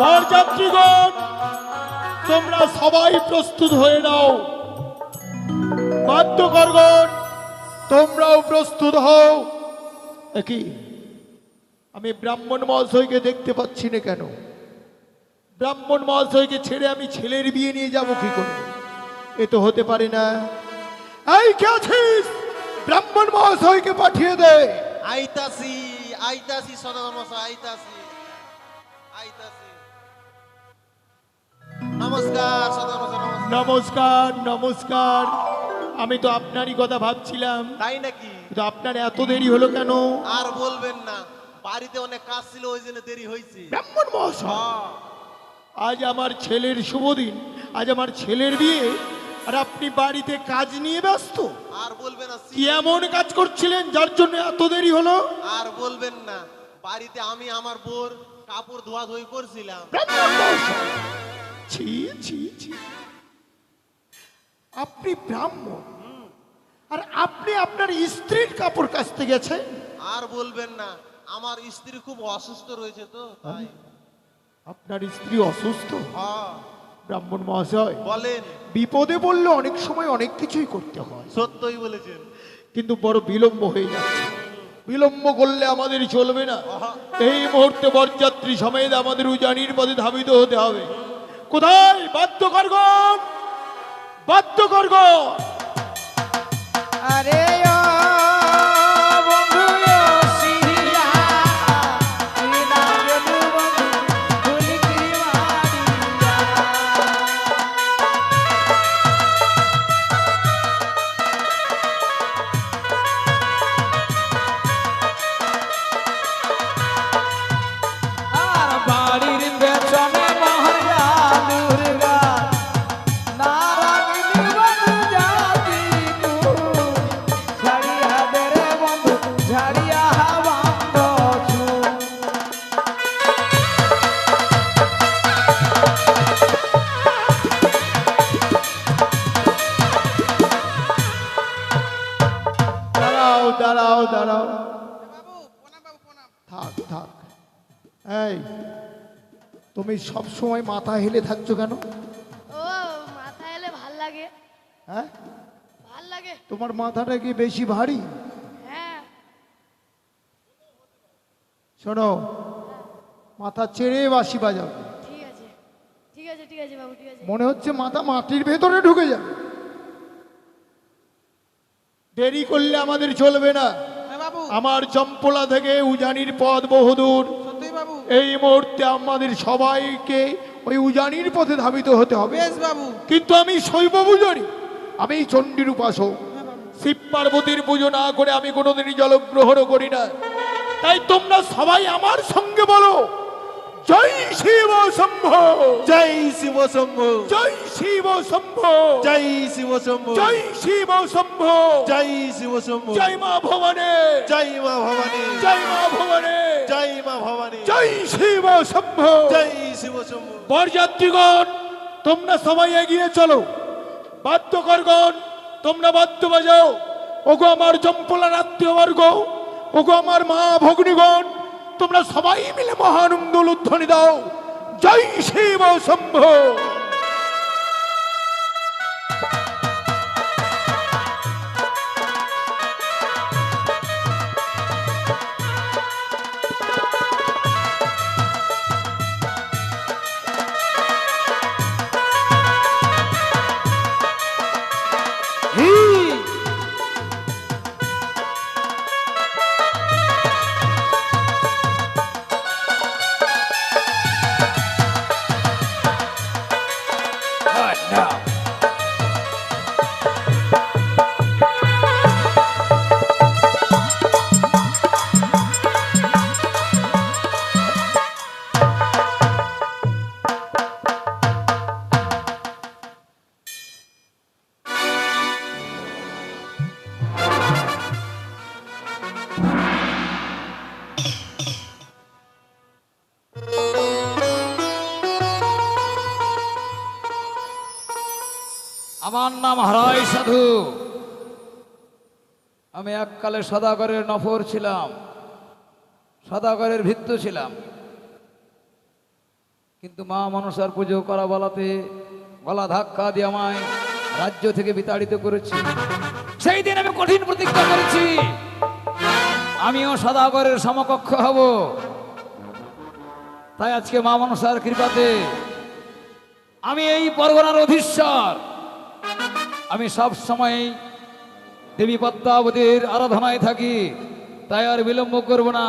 বরযাত্রীগণ তোমরা সবাই প্রস্তুত হয়ে নাও। বাদ্যকরগণ তোমরাও প্রস্তুত হও। কি আমি ব্রাহ্মণ মহাশয়কে দেখতে পাচ্ছি না কেন? ব্রাহ্মণ মহাশয়কে ছেড়ে আমি ছেলের বিয়ে নিয়ে যাব কি করে? এ তো হতে পারে না। এই কে আছিস? ব্রাহ্মণ মহাশয়কে পাঠিয়ে দে। আইতাছি আইতাছি সদাগর মশাই, আইতাছি আইতাছি। নমস্কার সদাগর মশাই, নমস্কার নমস্কার। আমি তো আপনারই কথা ভাবছিলাম। তাই নাকি? কিন্তু আপনার এত দেরি হলো কেন? আর বলবেন না, বাড়িতে অনেক কাজ ছিল, ওই জন্য দেরি হয়েছে। ব্রাহ্মণ মহাশয়, আজ আমার ছেলের শুভ দিন, আজ আমার ছেলের বিয়ে, আর আপনি বাড়িতে কাজ নিয়ে ব্যস্ত। আর বলবেন না, কি এমন কাজ করছিলেন যার জন্য এত দেরি হলো? আর বলবেন না, বাড়িতে আমি আমার বোর কাপড় ধোয়া ধুই করছিলাম। ব্রাহ্মণ মহাশয়, ছি ছি ছি, আপনি ব্রাহ্মণ আর আপনি আপনার স্ত্রীর কাপড় কাচতে গেছেন? আর বলবেন না, আমার স্ত্রী খুব অসুস্থ রয়েছে তো তাই। আপনার স্ত্রী অসুস্থ? হ্যাঁ ব্রাহ্মণ মহাশয়, বলেন। বিপদে পড়লে অনেক সময় অনেক কিছুই করতে হয়, সত্যই বলেছেন, কিন্তু বড় বিলম্ব হয়ে যাচ্ছে। বিলম্ব করলে আমাদের চলবে না। এই মুহূর্তে বরযাত্রী সমেত আমাদের উজানির পথে ধাবিত হতে হবে। কোথায় বাদ্যকরগণ? বাদ্যকরগণ! আরে ও বন্ধু ও সিরিয়া বিনা গেলু বন্ধু ভুলি কি মারিয়া। আর বাড়ির পেছনে মহারা দুর্গা নারায়ণী বন্ধু জাতি তু ঝাড়িয়া দে রে বন্ধু ঝাড়িয়া বান্ধ ছু। দাঁড়াও দাঁড়াও দাঁড়াও, থাক থাক। এই তুমি সব সময় মাথা হেলে থাকছো কেন? ও মাথা এলে ভাল লাগে, হ্যাঁ, ভাল লাগে। তোমার মাথাটা কি বেশি ভারী? হ্যাঁ, শোনো, মাথা চেড়ে বাঁশি বাজাও। ঠিক আছে ঠিক আছে ঠিক আছে বাবু, ঠিক আছে। মনে হচ্ছে মাথা মাটির ভেতরে ঢুকে যাবে। দেরি করলে আমাদের চলবে না। বাবু আমার চম্পলা থেকে উজানির পথ বহুদূর। সত্যি বাবু, এই মুহূর্তে আমাদের সবাইকে ওই উজানির পথে ধাবিত হতে হবে। বেশ বাবু। কিন্তু আমি শৈব পূজারি, আমি চণ্ডীর উপাসক। শিব পার্বতীর পুজো না করে আমি কোনোদিনই জলগ্রহণ করি না। তাই তোমরা সবাই আমার সঙ্গে বলো, জয় শিব শম্ভো, জয় শিব শম্ভু, জয় শিব শম্ভো, জয় শিব শম্ভু, জয় শিব শম্ভো, জয় শিব শম্ভু, জয় মা ভবানী, জয় মা ভবানী, জয় মা ভবানী, জয় মা ভবানী, জয় শিব শম্ভো। জয় শিব শম্ভু। বরযাত্রীগণ তোমরা সবাই এগিয়ে চলো। বাদ্যকরগণ তোমরা বাদ্য বাজাও। ওগো আমার চম্পলার আত্মীয়বর্গ, ওগো আমার মা ভগ্নীগণ, তোমরা সবাই মিলে মহানন্দ উদ্ধনি দাও, জয় শিব শম্ভো। আমার নাম হরাই সাধু। আমি এককালে সদাগরের নফর ছিলাম, সদাগরের ভিত্ত ছিলাম। কিন্তু মা মনসার পুজো করা বলাতে গলা ধাক্কা দিয়ে আমায় রাজ্য থেকে বিতাড়িত করেছি। সেই দিন আমি কঠিন প্রতিজ্ঞা করেছি, আমিও সদাগরের সমকক্ষ হব। তাই আজকে মা মনসার কৃপাতে আমি এই পরগনার অধীশ্বর। আমি সব সময় দেবী পদ্মাবতীর আরাধনায় থাকি, তাই আর বিলম্ব করব না।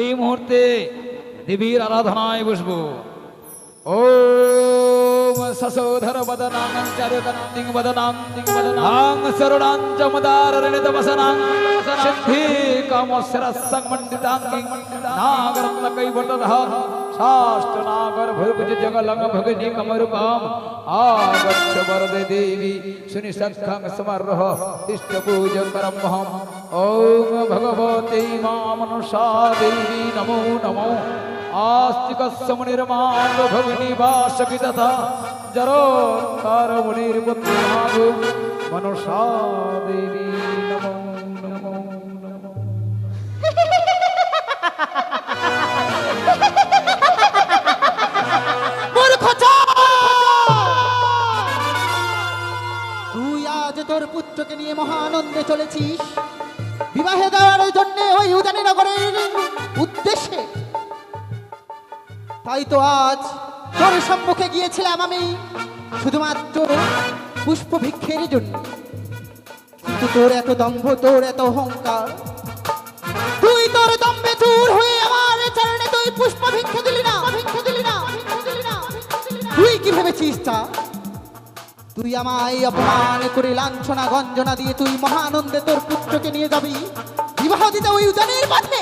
এই মুহূর্তে দেবীর আরাধনায় বসবো। ওম সসোধর বদনাং চারুকান্তিং বদনাং তিং বদনাং সরুণাঞ্চ মদারণিত বসনাং সিদ্ধি কামস্রসং মণ্ডিতাঙ্গিং নাগরত্ন কৈবর্তধ শাস্ত্র নাগর ভুজ জগলং ভগনি কমরূপম আগচ্ছ বরদে দেবী সুনিসক্ষং সমরহ তিষ্ঠ পূজকরমহম। ওম ভগবতে মা মনসা দেবী নমো নমো। आस्तिकस्य मुनिर्माण भगिनी वासकी तथा जरोत्तर मुनिर्पुत्रनागो मनसा देवी नमो नमो नमो। তুই আজ তোর পুত্রকে নিয়ে মহানন্দে চলেছিস বিবাহে দেওয়ার জন্য ওই উজানি নগরের উদ্দেশ্যে। তাই তো আজ তোর সম্মুখে গিয়েছিলাম আমি শুধুমাত্র পুষ্প ভিক্ষের জন্য। কিন্তু তোর এত দম্ভ, তোর এত অহংকার, তুই তোর দম্ভে চুর হয়ে আমার চরণে তুই পুষ্প ভিক্ষে দিলি না। তুই কি ভেবেছিস তা? তুই আমায় অপমান করে লাঞ্ছনা গঞ্জনা দিয়ে তুই মহানন্দে তোর পুত্রকে নিয়ে যাবি বিবাহ দিতে ওই উজানের মাঠে?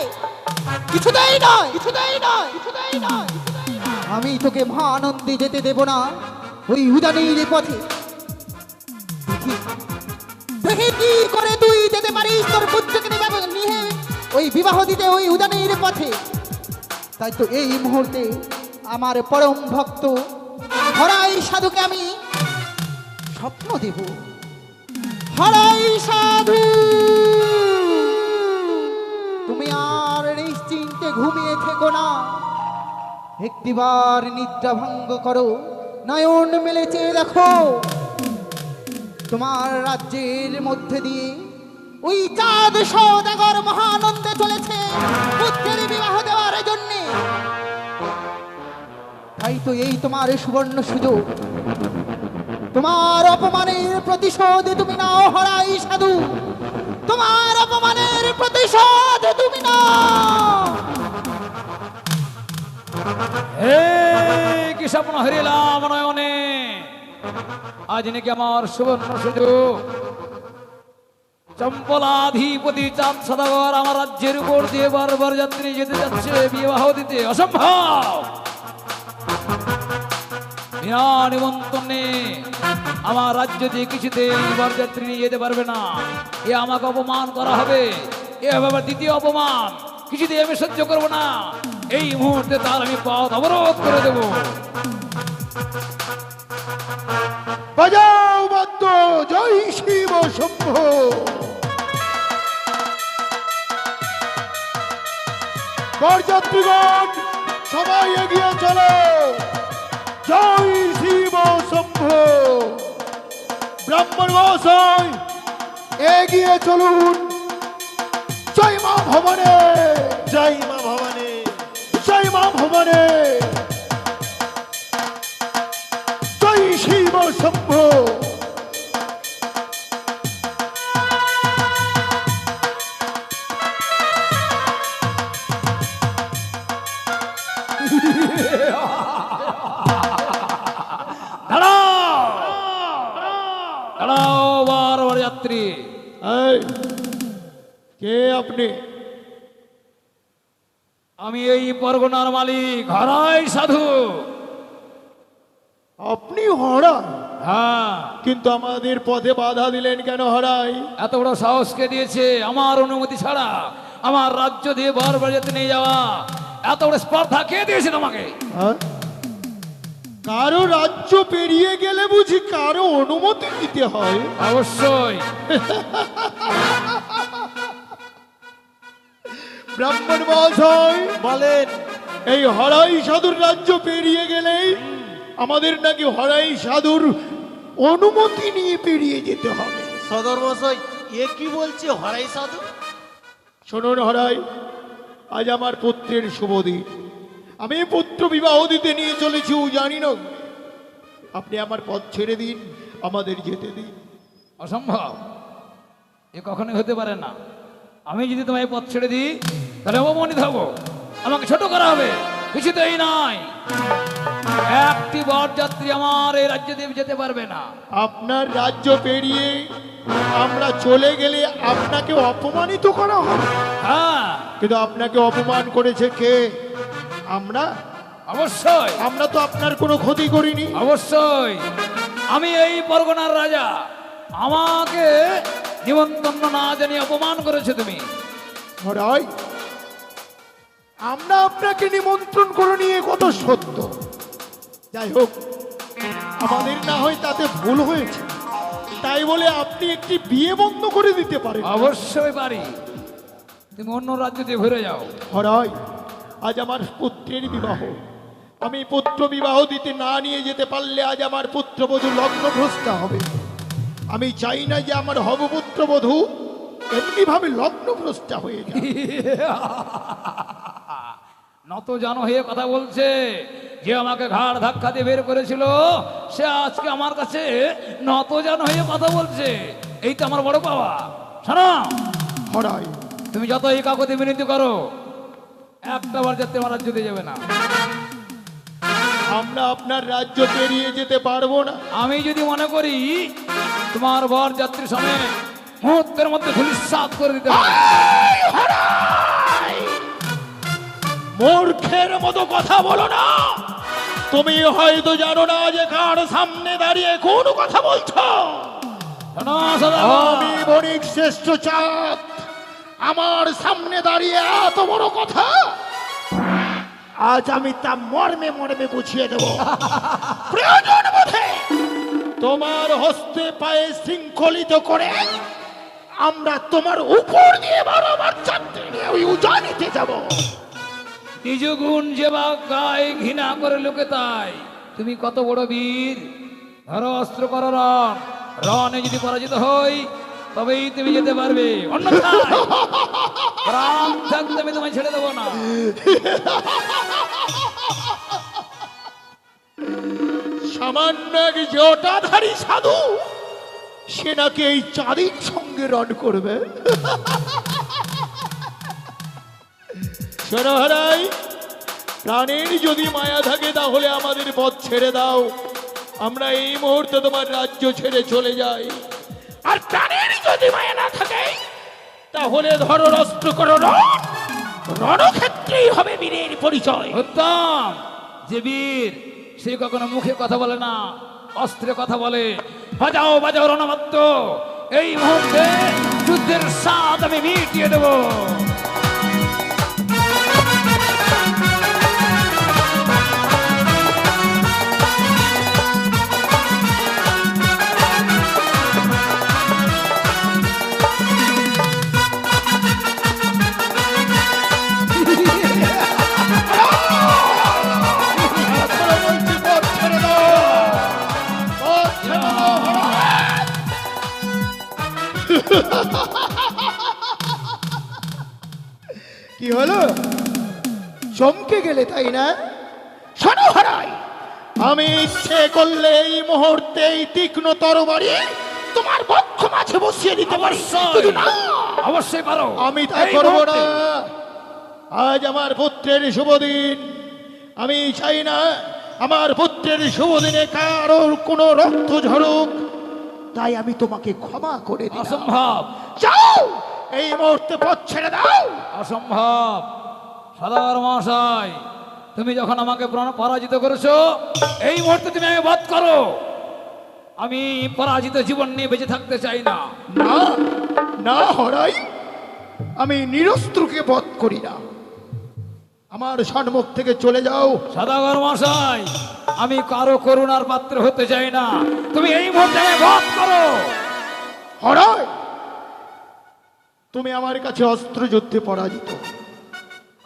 কিছুতেই নয়, কিছুতেই নয়, কিছুতেই নয়। আমি তোকে মহানন্দে যেতে দেব না ওই উজানের পথে। দেখি কি করে তুই যেতে পারিস তোর পুত্রকে নিয়ে ওই বিবাহ দিতে ওই উজানের পথে। তাই তো এই মুহূর্তে আমার পরম ভক্ত হরাই সাধুকে আমি স্বপ্ন দেব। হরাই সাধু, তুমি আর নিশ্চিন্তে ঘুমিয়ে থেকো না, একটিবার নিদ্রা ভঙ্গ করো, নয়ন মেলে চেয়ে দেখো। তোমার রাজ্যের মধ্যে দিয়ে ওই চাঁদ সওদাগর মহানন্দে চলেছে পুত্রের বিবাহ দেওয়ার জন্য। তাই তো এই তোমার সুবর্ণ সুযোগ, তোমার অপমানের প্রতিশোধ তুমি নাও হরাই সাধু, তোমার অপমানের প্রতিশোধ তুমি নাও। হে কি স্বপ্ন হারিলাম নয়নে, আজ নাকি আমার সুবর্ণ সুযোগ। চম্পলাধিপতি চাঁদ সদাগর আমার রাজ্যের উপর দিয়ে বারবার যাত্রী যেতে যাচ্ছে বিবাহ দিতে, অসম্ভব। বিনা নিমন্ত্রণে আমার রাজ্য দিয়ে কিছুতেই বরযাত্রী নিয়ে যেতে পারবে না। এ আমাকে অপমান করা হবে, এ হবে আবার দ্বিতীয় অপমান। কিছুতেই আমি সহ্য করবো না। এই মুহূর্তে তার আমি পথ অবরোধ করে দেব। বাজাও বাদ্য, জয় শিব শম্ভু। বরযাত্রীগণ সবাই এগিয়ে চলো, জয় শিব শম্ভু। ব্রাহ্মণ মহাশয় এগিয়ে চলুন, জয় মা ভবানে, জয় মা ভবানী। জয় মা ভবানে, জয় শিব শম্ভু। দাঁড়াও বারবার যাত্রী। এই, কে আপনি? আমি এই পরগনার মালিক হরাই সাধু। আপনি হরাই? হ্যাঁ। কিন্তু আমাদের পথে বাধা দিলেন কেন হরাই? এত বড় সাহস কে দিয়েছে আমার অনুমতি ছাড়া আমার রাজ্য দিয়ে বারবার যাত্রী নিয়ে যাওয়া? এত বড় স্পর্ধা কে দিয়েছে তোমাকে? হ্যাঁ? কারো রাজ্য পেরিয়ে গেলে বুঝি কারো অনুমতি দিতে হয়? অবশ্যই। ব্রাহ্মণ মহাশয় বলেন। এই হরাই সাধুর রাজ্য পেরিয়ে গেলেই আমাদের নাকি হরাই সাধুর অনুমতি নিয়ে পেরিয়ে যেতে হবে। সদর মশাই এ কি বলছে হরাই সাধু? শোনুন হরাই, আজ আমার পুত্রের শুভ দিন। আমি পুত্র বিবাহ দিতে নিয়ে চলেছি জানি না। আপনি আমার পথ ছেড়ে দিন, আমাদের যেতে দিন। অসম্ভব, এ কখনোই হতে পারে না। আমি যদি তোমায় পথ ছেড়ে দিই তাহলে অপমানিত হব, আমাকে ছোট করা হবে। কিছুতেই নয়, একটি বরযাত্রী আমার এই রাজ্য দিয়ে যেতে পারবে না। আপনার রাজ্য পেরিয়ে আমরা চলে গেলে আপনাকে অপমানিত করা হবে। হ্যাঁ, কিন্তু আপনাকে অপমান করেছে কে? আমরা? অবশ্যই আমরা তো আপনার কোনো ক্ষতি করিনি। অবশ্যই, আমি এই পরগনার রাজা, আমাকে নিমন্ত্রণ না জানিয়ে অপমান করেছো তুমি। হরাই, আমরা আপনাকে নিমন্ত্রণ করে নিয়ে কত সত্য। যাই হোক, আমাদের না হয় তাতে ভুল হয়েছে, তাই বলে আপনি একটি বিয়ে বন্ধ করে দিতে পারেন? অবশ্যই পারি, তুমি অন্য রাজ্য দিয়ে ঘুরে যাও। হরাই, আজ আমার পুত্রের বিবাহ। আমি পুত্র বিবাহ দিতে না নিয়ে যেতে পারলে আজ আমার পুত্রবধূ লগ্নভ্রষ্ট হবে। আমি চাই না যে আমার হবপুত্রবধূ এমনি ভাবে লগ্নভ্রষ্ট হয়ে যায়। নত জানো হয়ে কথা বলছে, যে আমাকে ঘাড় ধাক্কা দিয়ে বের করেছিল সে আজকে আমার কাছে নত জানো হয়ে কথা বলছে। এই তো আমার বড় পাওয়া। শোনো হরাই, তুমি যত এই কাকতি মিনতি করো, একটা বার যাতে আমার রাজ্য দিয়ে যাবে না। আমরা আপনার রাজ্য পেরিয়ে যেতে পারবো না। আমি যদি মনে করি তোমার বর যাত্রীর সময় মুহূর্তের মধ্যে ধূলিসাৎ করে দিতে পারি। মূর্খের মতো কথা বলো না। তুমি হয়তো জানো না যে কার সামনে দাঁড়িয়ে কোন কথা বলছো। শোনো সদাগর, আমি বণিক শ্রেষ্ঠ চাঁদ, আমার সামনে দাঁড়িয়ে এত বড় কথা। আজ আমি তা মর্মে মর্মে বুঝিয়ে দেব। প্রয়োজন বোধে তোমার হস্তে পায়ে শৃঙ্খলিত করে আমরা তোমার উপর দিয়ে বারবার যাত্রী নিয়ে ওই উজানিতে যাব। নিজ গুণ যে বা গায়ে ঘৃণা করে লোকে তাই। তুমি কত বড় বীর, ধরো অস্ত্র করো রণ। রণে যদি পরাজিত হই তবেই তুমি যেতে পারবে, অন্যথায় প্রাণ থাকতে আমি তোমায় ছেড়ে দেবো না। সামান্য এক জটাধারী সাধু সে নাকি এই চাঁদের সঙ্গে রণ করবে। শোনো হরাই, প্রাণের যদি মায়া থাকে তাহলে আমাদের পথ ছেড়ে দাও। আমরা এই মুহূর্তে তোমার রাজ্য ছেড়ে চলে যাই। আর প্রাণের যদি মায়া না থাকে তাহলে ধরো অস্ত্র করো রণ। রণক্ষেত্রেই হবে বীরের পরিচয়। উত্তম, যে বীর সে কখনো মুখে কথা বলে না, অস্ত্রে কথা বলে। বাজাও বাজাও রণবাদ্য, এই মুহূর্তে যুদ্ধের স্বাদ আমি মিটিয়ে দেবো। কি হলো, চমকে গেলে তাই না? শোনো হরাই, আমি ইচ্ছে করলে এই মুহূর্তে এই তীক্ষ্ণ তরবারি তোমার বক্ষ মাঝে বসিয়ে দিতে পারি। শুধু না, অবশ্যই পারো। আমি তা এই করবো মুহূর্তে। না। আজ আমার পুত্রের শুভ দিন। আমি চাই না আমার পুত্রের শুভ দিনে কারোর কোনো রক্ত ঝরুক। তাই আমি তোমাকে ক্ষমা করে দিই। অসম্ভব, যাও, এই মুহূর্তে পথ ছেড়ে দাও। অসম্ভব। সদাগর মহাশয়, তুমি যখন আমাকে পরাজিত করেছো, এই মুহূর্তে তুমি আমাকে বধ করো। আমি পরাজিত জীবন নিয়ে বেঁচে থাকতে চাই না। না না হরাই, আমি নিরস্ত্রকে বধ করি না। আমার সম্মুখ থেকে চলে যাও। সদাগর মহাশয়, আমি কারো করুণার পাত্র হতে চাই না। তুমি এই মুহূর্তে আমাকে বধ করো। হরাই, তুমি আমার কাছে অস্ত্র যুদ্ধে পরাজিত।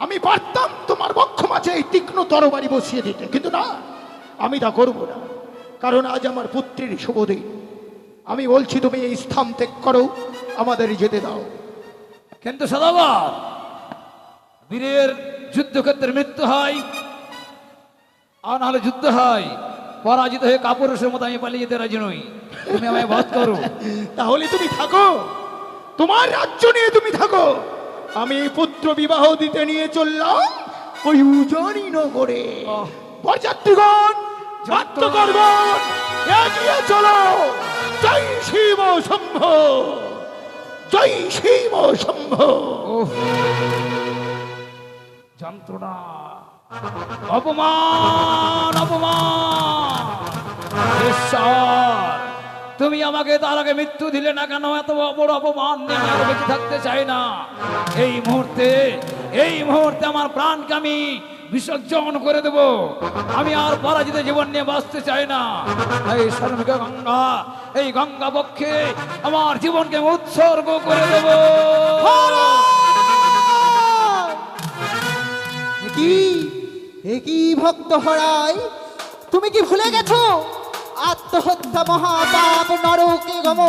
আমি পারতাম তোমার বক্ষ মাঝে এই তীক্ষ্ণ তরবারি বসিয়ে দিতে, কিন্তু না, আমি তা করব না। কারণ আজ আমার পুত্রের শুভ দিন। আমি বলছি তুমি এই স্থান ত্যাগ করো, আমাদের যেতে দাও। কিন্তু সদাগর, বীরের যুদ্ধক্ষেত্রে মৃত্যু হয়, আর নাহলে যুদ্ধ হয়, পরাজিত হয়ে কাপুরুষের মতো আমি পালিয়ে যেতে রাজি নই। তুমি আমায় বধ করো। তাহলে তুমি থাকো, তোমার রাজ্য নিয়ে তুমি থাকো। আমি এই পুত্র বিবাহ দিতে নিয়ে চললাম ওই উজানি নগরে। বরযাত্রীগণ, বাদ্যকরগণ, এগিয়ে চলো। জয় শিব শম্ভ, জয় শিব শম্ভ। ওহ, যন্ত্রণা, অপমান, অপমান। ঈশ্বর, তুমি আমাকে তার আগে মৃত্যু দিলে না কেন? এত বড় অপমান নিয়ে আমি আর বেঁচে থাকতে চাই না। এই মুহূর্তে আমার প্রাণকে আমি বিসর্জন করে দেব। আমি আর পরাজিত জীবন নিয়ে বাঁচতে চাই না। এই স্বর্ণিকা গঙ্গা, এই গঙ্গা পক্ষে আমার জীবনকে আমি উৎসর্গ করে দেব। কি ভক্ত হরাই, তুমি কি ভুলে গেছো আত্মহত্যা মহাপাপ, নরকে গম?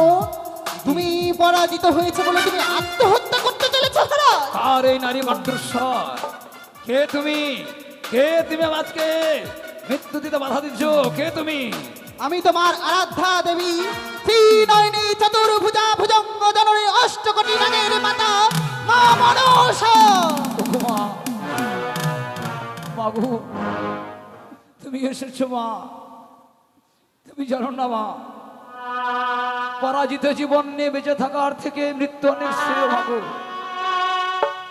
তুমি পরাজিত হয়েছে বলে তুমি আত্মহত্যা করতে চলেছ হরাই? আর এই নারী কণ্ঠস্বর, কে তুমি? কে তুমি আজকে মৃত্যু দিতে বাধা দিচ্ছ? কে তুমি? আমি তোমার আরাধ্যা দেবী, শ্রী নয়নী চতুর্ভুজা ভুজঙ্গ জননী অষ্টকোটি নাগের মাতা মা মনসা। ওগো মা, বাবু তুমি এসেছো মা। তুমি জানো না মা, পরাজিত জীবন নিয়ে বেঁচে থাকার থেকে মৃত্যু অনেক শ্রেয় ভাবো।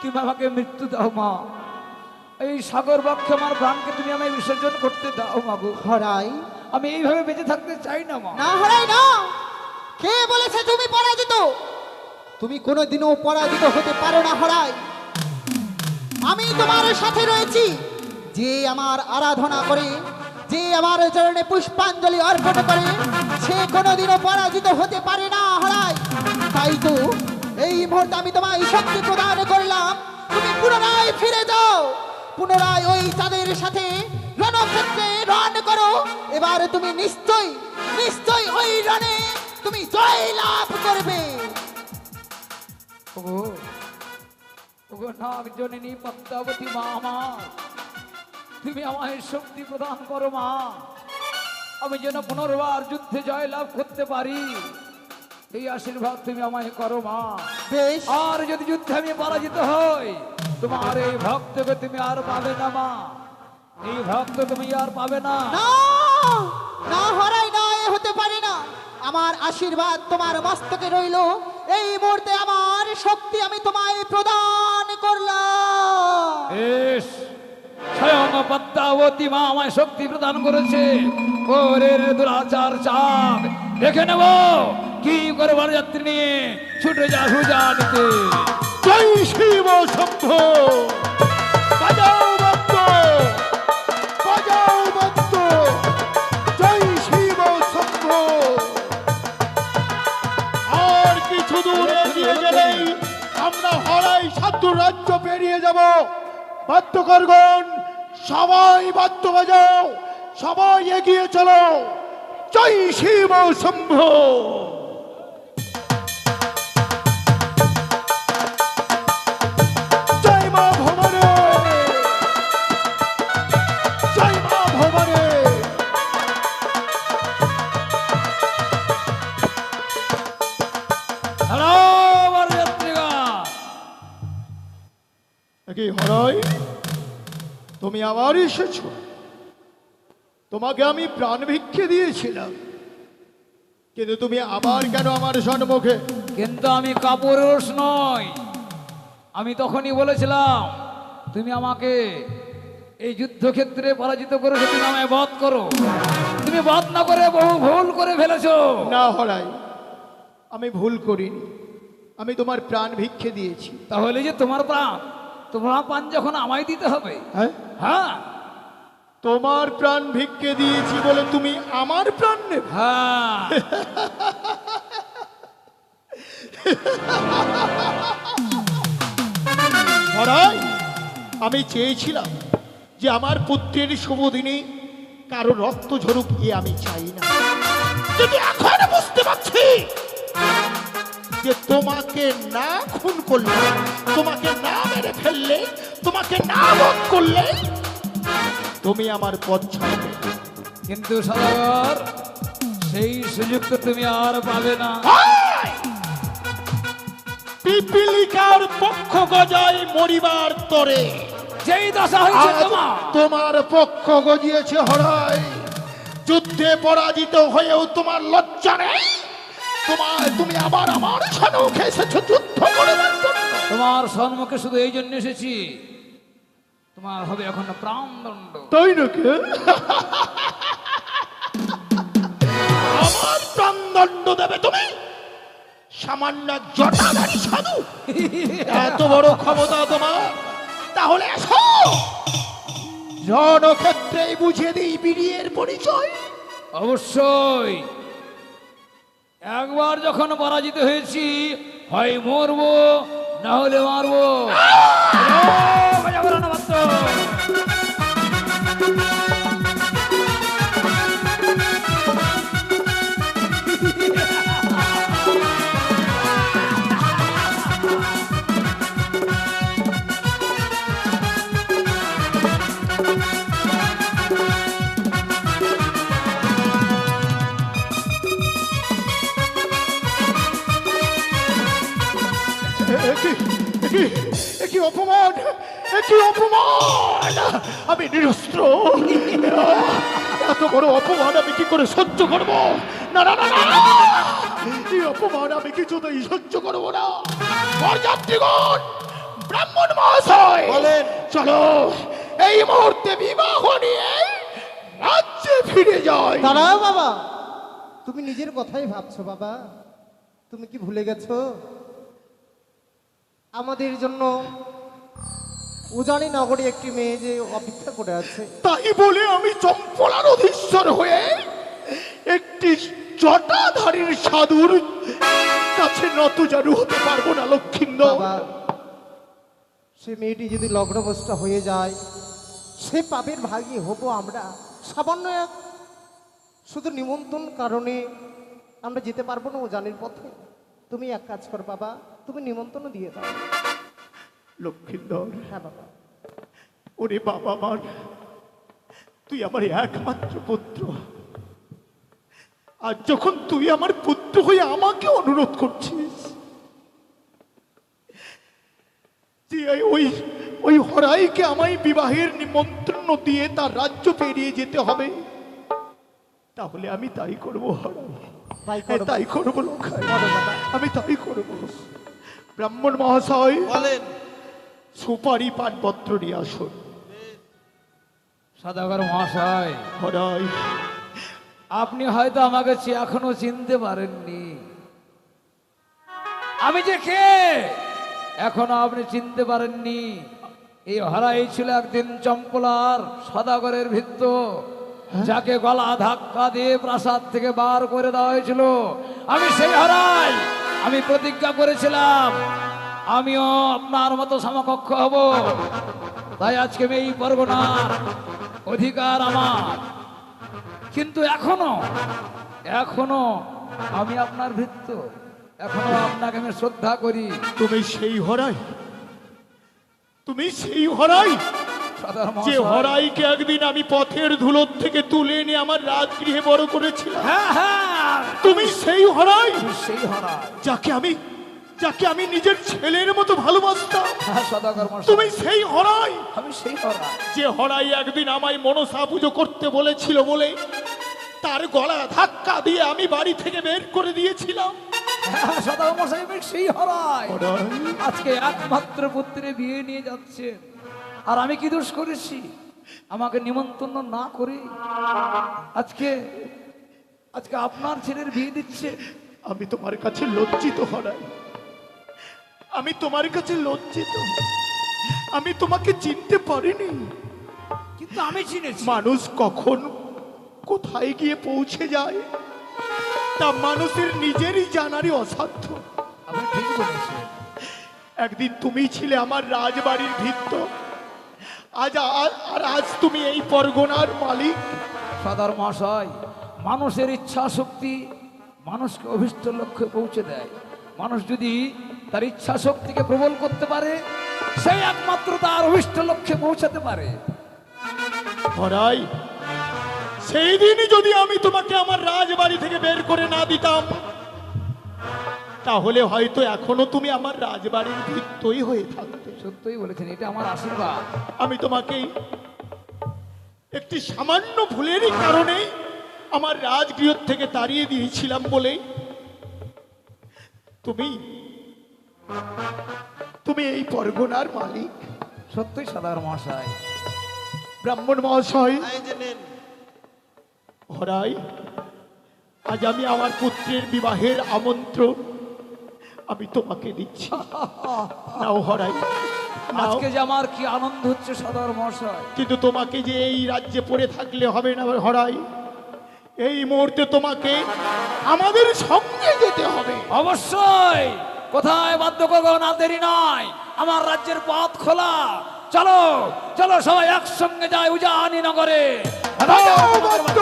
তুমি আমাকে মৃত্যু দাও মা। এই সাগর বক্ষে আমার প্রাণকে তুমি আমায় বিসর্জন করতে দাও মাগো। হরাই, আমি এইভাবে বেঁচে থাকতে চাই না মা। না হরাই না, কে বলেছে তুমি পরাজিত? তুমি কোনোদিনও পরাজিত হতে পারো না হরাই। আমি তোমার সাথে রয়েছি। যে আমার আরাধনা করে, যে আমার চরণে পুষ্পাঞ্জলি অর্পণ করে, সে কোনোদিনও পরাজিত হতে পারে না হরাই। তাই তো এই মুহূর্তে আমি তোমায় শক্তি প্রদান করলাম। তুমি পুনরায় ফিরে যাও, পুনরায় ওই তাদের সাথে রণক্ষেত্রে রণ করো। এবার তুমি নিশ্চয়ই ওই রণে তুমি জয় লাভ করবে। ওগো, ওগো নাগ জননী পদ্মাবতী মা আমার, তুমি আমায় শক্তি প্রদান করো মা। আমি যেন পুনর্বার যুদ্ধে জয় লাভ করতে পারি, এই আশীর্বাদ তুমি আমায় করো মা। বেশ, আর যদি যুদ্ধে আমি পরাজিত হই, তোমার এই ভক্তকে তুমি আর পাবে না মা। এই ভক্ত তুমি আর পাবে না। না না হরাই না, এ হতে পারে না। আমার আশীর্বাদ তোমার মস্তকে রইল। এই মুহূর্তে আমার শক্তি আমি তোমায় প্রদান করলাম। বেশ, স্বয়ং পদ্মাবতী মা আমায় শক্তি প্রদান করেছে। ওরে দুরাচার চাপ দেখে নেব কি করে বরযাত্রী নিয়ে ছুটে যা সুজা নিতে। জয় শিব শম্ভ, বাজাও বাদ্য, বাজাও বাদ্য, জয় শিব শম্ভ। আর কিছু দূর এগিয়ে গেলেই আমরা হরাই সাধু রাজ্য পেরিয়ে যাব। বাদ্যকরগণ, সবাই বাদ্য বাজাও, সবাই এগিয়ে চলো। জয় শিব শম্ভ। জয় মা ভবানী, জয় মা ভবানী। হ্যালো বরযাত্রীগণ, কি হরাই, তুমি আবার এসেছো? তোমাকে আমি প্রাণ ভিক্ষে দিয়েছিলাম, কিন্তু তুমি আবার কেন আমার সম্মুখে? কিন্তু আমি কাপুরুষ নই। আমি তখনই বলেছিলাম তুমি আমাকে এই যুদ্ধক্ষেত্রে পরাজিত করেছো, তুমি আমায় বধ করো। তুমি বধ না করে বহু ভুল করে ফেলেছো। না হরাই, আমি ভুল করিনি। আমি তোমার প্রাণ ভিক্ষে দিয়েছি। তাহলে যে তোমার প্রাণ যখন আমায় দিতে হবে। হ্যাঁ, হ্যাঁ তোমার প্রাণ ভিক্ষে দিয়েছি বলে তুমি আমার প্রাণ নেবে? হ্যাঁ, হরাই, আমি চেয়েছিলাম যে আমার পুত্রের শুভ দিনে কারো রক্ত ঝরুক এ আমি চাই না। কিন্তু এখন বুঝতে পারছি যে তোমাকে না খুন করলে, তোমাকে না মেরে ফেললে, তোমাকে না বধ করলে তুমি আমার পথ ছাড়বে। কিন্তু সদাগর, সেই সুযোগ তো তুমি আর পাবে না। পিপিলিকার পক্ষ গজায় মরিবার তরে, যেই দশা হয়েছে আজ তোমার, তোমার পক্ষ গজিয়েছে হরাই। যুদ্ধে পরাজিত হয়েও তোমার লজ্জা নেই? তুমি আবার আমার সম্মুখে এসেছো যুদ্ধ করবার জন্য। তোমার সম্মুখে শুধু এই জন্য এসেছি, তোমার হবে এখন প্রাণদণ্ড। তাই নাকি? আমার প্রাণদণ্ড দেবে তুমি? সামান্য জটাধারী সাধু, এত বড় ক্ষমতা তোমার? তাহলে এসো, রণক্ষেত্রেই বুঝিয়ে দিই বীরের পরিচয়। অবশ্যই, একবার যখন পরাজিত হয়েছি, হয় মরবো না হলে মারবো। কি অপমান, কি অপমান! আমি নিরস্ত্র, এত বড় অপমান আমি কি করে সহ্য করবো? না না না না, এই অপমান আমি কিছুতেই সহ্য করবো না। বরযাত্রীগণ, ব্রাহ্মণ মহাশয়, বলেন। চলো এই মুহূর্তে বিবাহ নিয়ে রাজ্যে ফিরে যাই। দাঁড়াও বাবা, তুমি নিজের কথাই ভাবছো বাবা? তুমি কি ভুলে গেছো আমাদের জন্য উজানি নগরে একটি মেয়ে যে অপেক্ষা করে আছে? তাই বলে আমি চম্পলার অধীশ্বর হয়ে একটি জটাধারীর সাধুর কাছে নতজানু হতে পারবো না লক্ষ্মীন্দর। বাবা, সে মেয়েটি যদি লগ্নভ্রষ্ট হয়ে যায়, সে পাপের ভাগী হব আমরা। সামান্য এক শুধু নিমন্ত্রণ কারণে আমরা যেতে পারবো না উজানির পথে। তুমি এক কাজ কর বাবা, তুমি নিমন্ত্রণ দিয়ে দাও। লক্ষ্মীন্দর, হ্যাঁ বাবা। ওরে বাবা মান, তুই আমার একমাত্র পুত্র, আর যখন তুই আমার পুত্র হয়ে আমাকে অনুরোধ করছিস যে ওই ওই হরাইকে আমায় বিবাহের নিমন্ত্রণ দিয়ে তার রাজ্য পেরিয়ে যেতে হবে, তাহলে আমি তাই করবো হরাই, তাই করো। তাই করবো লক্ষাই, আমি তাই করবো। ব্রাহ্মণ মহাশয়, বলেন। সুপারি পানপত্র নিয়ে আসুন। সদাগর মহাশয়, হরাই, আপনি হয়তো আমাকে এখনো চিনতে পারেননি। আমি যে কে এখনো আপনি চিনতে পারেননি। এই হরাই ছিল একদিন চম্পলার সদাগরের ভৃত্য, যাকে গলা ধাক্কা দিয়ে প্রাসাদ থেকে বার করে দেওয়া হয়েছিল। আমি সেই হরাই। আমি প্রতিজ্ঞা করেছিলাম আমিও আপনার মতো সমকক্ষ হব। তাই আজকে আমি এই পরগনার অধিকার আমার। কিন্তু এখনো আমি আপনার ভৃত্য, এখনো আপনাকে আমি শ্রদ্ধা করি। তুমি সেই হরাই, তুমি সেই হরাই সদর যে মহাশয়। হরাইকে একদিন আমি পথের ধুলোর থেকে তুলে এনে আমার রাজগৃহে বড় করেছিলাম। হ্যাঁ হ্যাঁ, তুমি সেই হরাই তুমি সেই হরাই। যাকে আমি নিজের ছেলের মতো ভালোবাসতাম। হ্যাঁ সদাগর মশাই, তুমি সেই হরাই আমি সেই হরাই। যে হরাই একদিন আমায় মনসা পুজো করতে বলেছিল বলে তার গলা ধাক্কা দিয়ে আমি বাড়ি থেকে বের করে দিয়েছিলাম। হ্যাঁ সদাগর মশাই, আমি সেই হরাই। হরাই, আজকে একমাত্র পুত্রে বিয়ে নিয়ে যাচ্ছেন, আর আমি কি দোষ করেছি আমাকে নিমন্ত্রণ না করে আজকে আপনার ছেলের বিয়ে দিচ্ছে? আমি তোমার কাছে লজ্জিত হরাই, আমি তোমার কাছে লজ্জিত। আমি তোমাকে চিনতে পারিনি, কিন্তু আমি চিনেছি। মানুষ কখন কোথায় গিয়ে পৌঁছে যায় তা মানুষের নিজেরই জানারই অসাধ্য। আপনি ঠিক বলেছেন। একদিন তুমি ছিলে আমার রাজবাড়ির ভৃত্য, আর আজ তুমি এই পরগনার মালিক। সদর মহাশয়, মানুষের ইচ্ছা শক্তি মানুষকে অভীষ্ট লক্ষ্যে পৌঁছে দেয়। মানুষ যদি তার ইচ্ছা শক্তিকে প্রবল করতে পারে, সেই একমাত্র তার অভীষ্ট লক্ষ্যে পৌঁছাতে পারে। হরাই, সেই দিনই যদি আমি তোমাকে আমার রাজবাড়ি থেকে বের করে না দিতাম, তাহলে হয়তো এখনো তুমি আমার রাজবাড়ির ভিত্তই হয়ে থাকতে। সত্যই বলেছেন, এটা আমার আশীর্বাদ। আমি তোমাকে একটি সামান্য ভুলেরই কারণে আমার রাজগৃহ থেকে তাড়িয়ে দিয়েছিলাম বলেই তুমি এই পরগনার মালিক। সত্যই সদর মহাশয়। ব্রাহ্মণ মহাশয়, এই যে নেন। হরাই, আজ আমি আমার পুত্রের বিবাহের আমন্ত্রণ আমি তোমাকে দিচ্ছি। নাও হরাই, নাও। আজকে যে আমার কি আনন্দ হচ্ছে সদর মহাশয়। কিন্তু তোমাকে যে এই রাজ্যে পড়ে থাকলে হবে না হরাই। এই মুহূর্তে তোমাকে আমাদের সঙ্গে যেতে হবে। অবশ্যই, কোথায় বাধ্য করবো না, দেরি নয়, আমার রাজ্যের পথ খোলা। চলো চলো, সবাই একসঙ্গে যাই উজানি নগরে। যাও, বাধ্য।